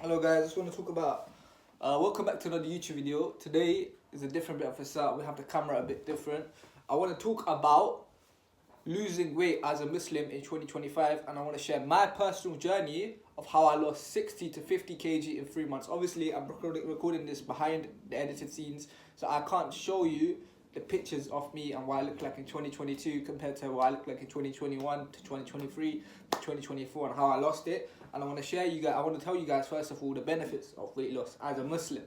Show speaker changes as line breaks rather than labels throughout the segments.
Hello guys, I just want to talk about welcome back to another YouTube video. Today is a different bit of a setup. We have the camera a bit different. I want to talk about losing weight as a Muslim in 2025, and I want to share my personal journey of how I lost 60 to 50 kg in 3 months. Obviously, I'm recording this behind the edited scenes, so I can't show you the pictures of me and what I look like in 2022 compared to what I look like in 2021 to 2023 to 2024 and how I lost it. And I want to share you guys, I want to tell you guys first of all the benefits of weight loss as a Muslim.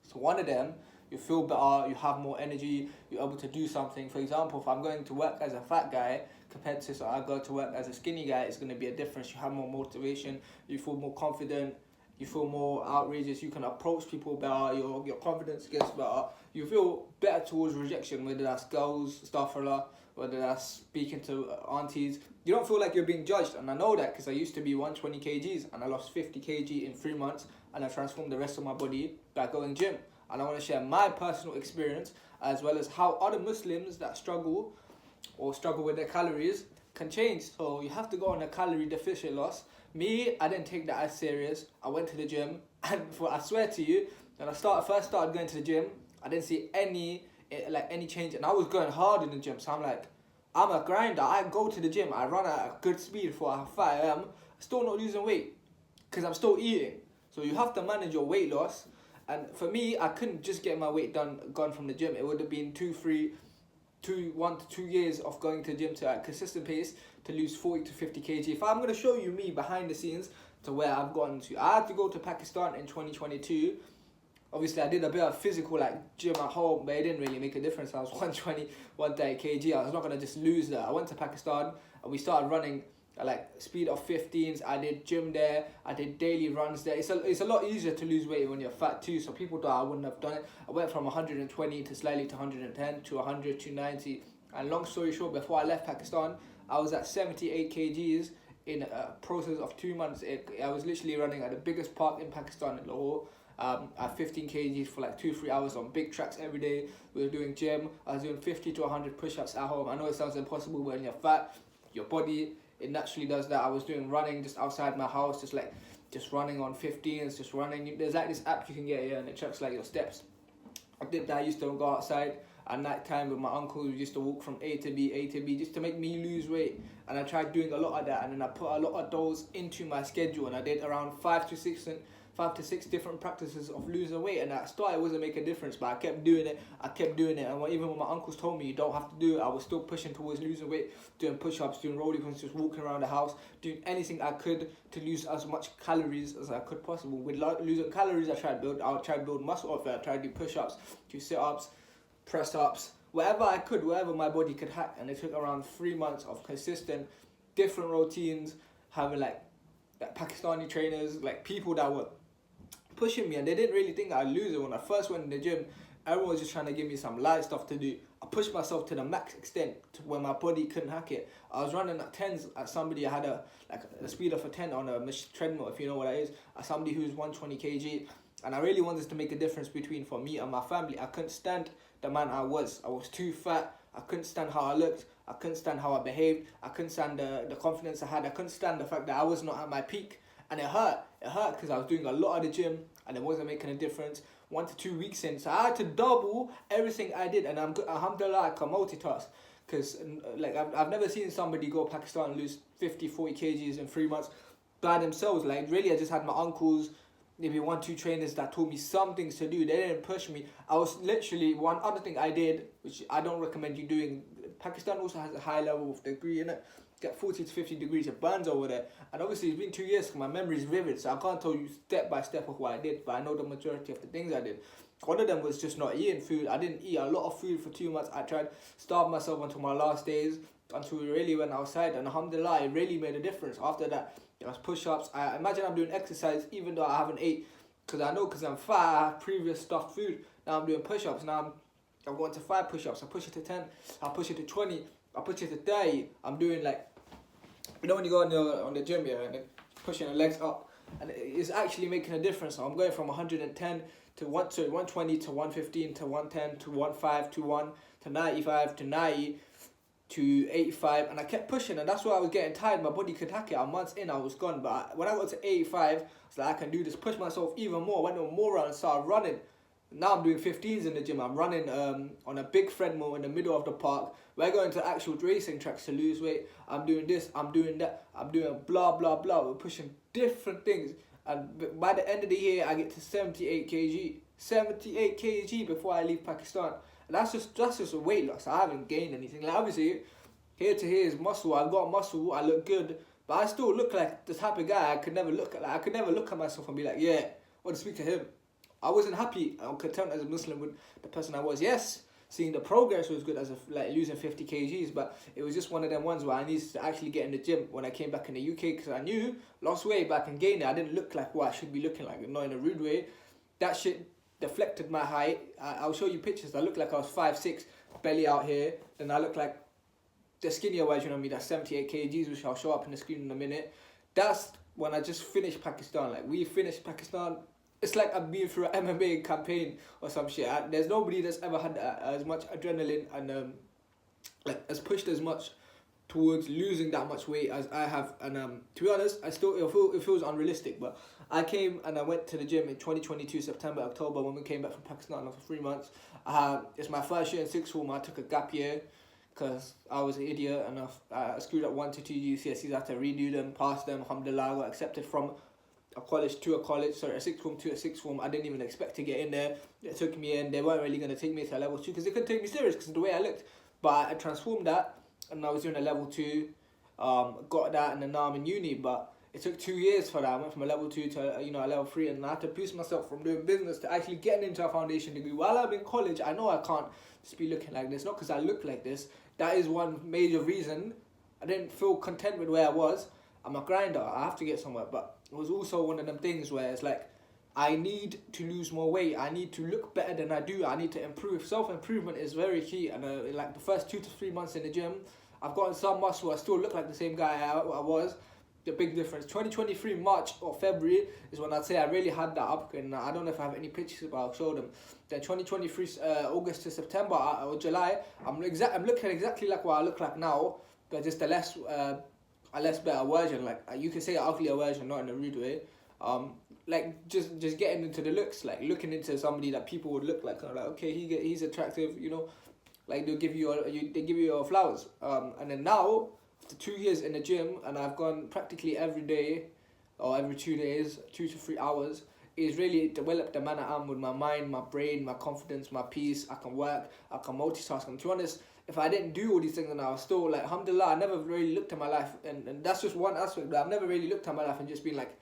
So one of them, you feel better, you have more energy, you're able to do something. For example, if I'm going to work as a fat guy compared to so I go to work as a skinny guy, it's going to be a difference. You have more motivation, you feel more confident, you feel more outrageous, you can approach people better, your confidence gets better, you feel better towards rejection, whether that's girls, astaghfirullah, whether that's speaking to aunties. You don't feel like you're being judged, and I know that because I used to be 120 kgs and I lost 50 kg in 3 months, and I transformed the rest of my body by going gym. And I want to share my personal experience as well as how other Muslims that struggle with their calories can change. So you have to go on a calorie deficit loss. Me, I didn't take that as serious. I went to the gym, and I swear to you, when I first started going to the gym, I didn't see any change, and I was going hard in the gym. So I'm like, I'm a grinder. I go to the gym. I run at a good speed for how fat I am. Still not losing weight because I'm still eating. So you have to manage your weight loss. And for me, I couldn't just get my weight gone from the gym. It would have been 1 to 2 years of going to the gym to a consistent pace to lose 40 to 50 kg. If I'm going to show you me behind the scenes to where I've gotten to, I had to go to Pakistan in 2022. Obviously, I did a bit of physical gym at home, but it didn't really make a difference. I was 120, 130 kg. I was not going to just lose that. I went to Pakistan and we started running at speed of 15s. I did gym there. I did daily runs there. It's a lot easier to lose weight when you're fat too. So people thought I wouldn't have done it. I went from 120 to slightly to 110 to 100 to 90. And long story short, before I left Pakistan, I was at 78 kgs in a process of 2 months. I was literally running at the biggest park in Pakistan in Lahore. At 15 kgs for 2-3 hours on big tracks every day. We were doing gym. I was doing 50 to 100 push-ups at home. I know it sounds impossible when you're fat. Your body, it naturally does that. I was doing running just outside my house, just running on 15s, just running. There's this app you can get here and it tracks your steps. I did that. I used to go outside at night time with my uncle. We used to walk from A to B just to make me lose weight. And I tried doing a lot of that, and then I put a lot of those into my schedule, and I did around 5 to 6 different practices of losing weight. And at the start it wasn't making a difference, but I kept doing it, and even when my uncles told me you don't have to do it, I was still pushing towards losing weight, doing push-ups, doing roll ups, just walking around the house, doing anything I could to lose as much calories as I could possible. With losing calories, I tried to build muscle off it. I tried to do push-ups, do sit-ups, press-ups, whatever I could, whatever my body could hack. And it took around 3 months of consistent different routines, having Pakistani trainers, people that were pushing me, and they didn't really think I'd lose it. When I first went in the gym, everyone was just trying to give me some light stuff to do. I pushed myself to the max extent to where my body couldn't hack it. I was running at 10s at somebody. I had a speed of a 10 on a treadmill, if you know what that is, at somebody who's 120 kg. And I really wanted to make a difference for me and my family. I couldn't stand the man I was. I was too fat. I couldn't stand how I looked. I couldn't stand how I behaved. I couldn't stand the confidence I had. I couldn't stand the fact that I was not at my peak. And it hurt. It hurt because I was doing a lot of the gym and it wasn't making a difference. 1 to 2 weeks in, so I had to double everything I did. And I'm good, alhamdulillah, I can multitask. Because I've never seen somebody go Pakistan and lose 50, 40 kgs in 3 months by themselves. Really, I just had my uncles, maybe 1, 2 trainers that told me some things to do. They didn't push me. I was literally, one other thing I did, which I don't recommend you doing. Pakistan also has a high level of degree in it. Get 40 to 50 degrees of burns over there, and obviously it's been 2 years, so my memory is vivid, so I can't tell you step by step of what I did, but I know the majority of the things I did. One of them was just not eating food. I didn't eat a lot of food for 2 months. I tried to starve myself until my last days, until we really went outside, and alhamdulillah, it really made a difference. After that, it was push-ups. I imagine I'm doing exercise even though I haven't ate, because I'm fat, I have previous stuffed food. Now I'm doing push-ups. Now I'm going to 5 push-ups. I push it to 10. I push it to 20. I push it to 30. I'm doing when you go on the gym here and then pushing the legs up, and it's actually making a difference. So I'm going from 110 to 120 to 115 to 110 to 15 to 1 to 95 to 90. to 85, and I kept pushing, and that's why I was getting tired. My body could hack it. I'm months in, I was gone. But when I got to 85, I was like, I can do this. Push myself even more. Went on more rounds, started running. Now I'm doing 15s in the gym. I'm running on a big treadmill in the middle of the park. We're going to actual racing tracks to lose weight. I'm doing this, I'm doing that, I'm doing blah blah blah. We're pushing different things, and by the end of the year, I get to 78 kg. 78 kg before I leave Pakistan. And that's just a weight loss. I haven't gained anything. Like, obviously, here to here is muscle. I've got muscle. I look good, but I still look like the type of guy I could never look at. Like, I could never look at myself and be like, yeah, I want to speak to him. I wasn't happy or content as a Muslim with the person I was. Yes, seeing the progress was good as like losing 50 kgs, but it was just one of them ones where I needed to actually get in the gym when I came back in the UK, because I knew lost weight back and gained it. I didn't look like what I should be looking like, not in a rude way. That shit deflected my height. I'll show you pictures. I look like I was 5'6", belly out here. Then I look like the skinnier version of me, that's 78 kgs, which I'll show up in the screen in a minute. That's when I just finished Pakistan. Like, we finished Pakistan. It's like I'm being through an MMA campaign or some shit. There's nobody that's ever had as much adrenaline and like has pushed as much towards losing that much weight as I have. And to be honest, it feels unrealistic. But I came and I went to the gym in 2022 September, October, when we came back from Pakistan after 3 months. It's my first year in sixth form. I took a gap year because I was an idiot and I screwed up 1 to 2 GCSEs. I had to redo them, pass them. Alhamdulillah, I got accepted from a college to a college, sorry, a sixth form to a sixth form. I didn't even expect to get in there. They took me in. They weren't really going to take me to a level 2 because they couldn't take me serious because of the way I looked. But I transformed that, and I was doing a level 2, got that, and then now I'm in uni. But it took 2 years for that. I went from a level 2 to a level 3, and I had to boost myself from doing business to actually getting into a foundation degree. While I'm in college, I know I can't just be looking like this, not because I look like this. That is one major reason I didn't feel content with where I was. I'm a grinder. I have to get somewhere, but it was also one of them things where it's like, I need to lose more weight. I need to look better than I do. I need to improve. Self-improvement is very key. And like the first 2 to 3 months in the gym, I've gotten some muscle. I still look like the same guy I was. The big difference. 2023 March or February is when I'd say I really had that up. And I don't know if I have any pictures, but I'll show them. Then 2023 August to September or July, I'm looking exactly like what I look like now, but just a less better version. Like, you can say an uglier version, not in a rude way. Like just getting into the looks, like looking into somebody that people would look like, like, okay, he's attractive, you know, like they give you your flowers. And then now after 2 years in the gym, and I've gone practically every day or every 2 days, 2 to 3 hours, is really developed the man I am with my mind, my brain, my confidence, my peace. I can work, I can multitask. And to be honest, if I didn't do all these things, and I was still like, alhamdulillah, I never really looked at my life, and that's just one aspect, but I've never really looked at my life and just been like,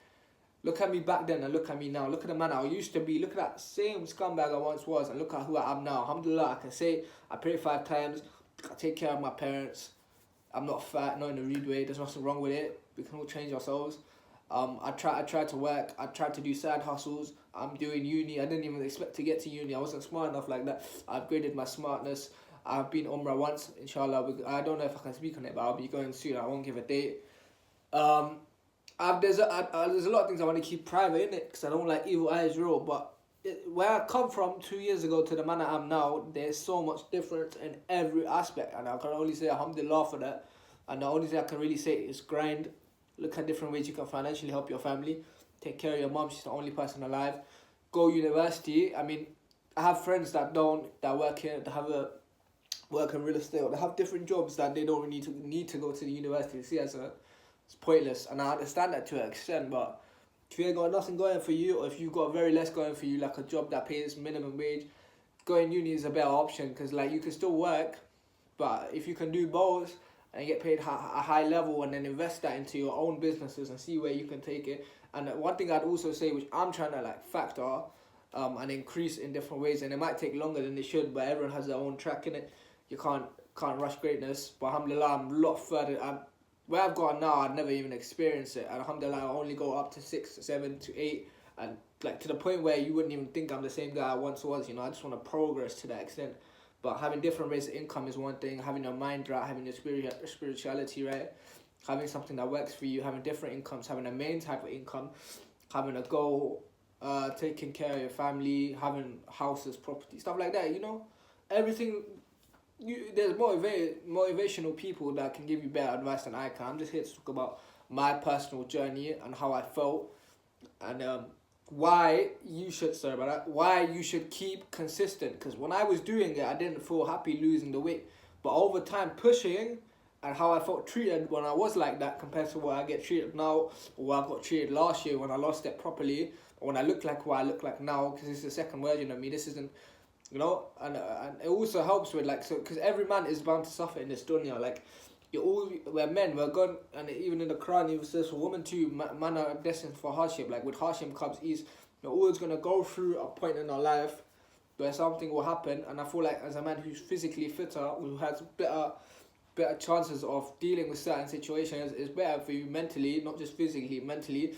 look at me back then and look at me now. Look at the man I used to be. Look at that same scumbag I once was, and look at who I am now. Alhamdulillah, I can say I pray 5 times. I take care of my parents. I'm not fat, not in a rude way. There's nothing wrong with it. We can all change ourselves. I tried to work. I tried to do side hustles. I'm doing uni. I didn't even expect to get to uni. I wasn't smart enough like that. I upgraded my smartness. I've been Umrah once, inshallah. I don't know if I can speak on it, but I'll be going soon. I won't give a date. There's a lot of things I want to keep private in it because I don't like evil eyes rule. But where I come from 2 years ago to the man I am now, there's so much difference in every aspect, and I can only say alhamdulillah for that. And the only thing I can really say is grind. Look at different ways you can financially help your family. Take care of your mom. She's the only person alive. Go university. I mean, I have friends that work here, that work in real estate, or they have different jobs that they don't need to go to the university. See, it's pointless, and I understand that to an extent. But if you ain't got nothing going for you, or if you've got very less going for you, like a job that pays minimum wage, going uni is a better option, because like you can still work, but if you can do both and get paid a high level, and then invest that into your own businesses and see where you can take it. And one thing I'd also say, which I'm trying to like factor and increase in different ways, and it might take longer than it should, but everyone has their own track in it. You can't rush greatness. But alhamdulillah, I'm a lot further. Where I've gone now, I'd never even experienced it. And alhamdulillah, I only go up to 6 to 7 to 8, and like to the point where you wouldn't even think I'm the same guy I once was. You know, I just want to progress to that extent. But having different ways of income is one thing. Having your mind right, having your spirituality right, having something that works for you, having different incomes, having a main type of income, having a goal, taking care of your family, having houses, property, stuff like that. You know, everything there's motivational people that can give you better advice than I can. I'm just here to talk about my personal journey and how I felt, and why you should why you should keep consistent. Because when I was doing it, I didn't feel happy losing the weight, but over time pushing and how I felt treated when I was like that compared to what I get treated now, or what I got treated last year when I lost it properly, or when I look like what I look like now, because this is the second version of me. This isn't, and it also helps with like, so because every man is bound to suffer in this dunya. Like, we're men, we're gone, and even in the Quran it says for women too, man are destined for hardship. Like with hardship comes ease. We're always gonna go through a point in our life where something will happen, and I feel like as a man who's physically fitter, who has better chances of dealing with certain situations, it's better for you mentally, not just physically, mentally,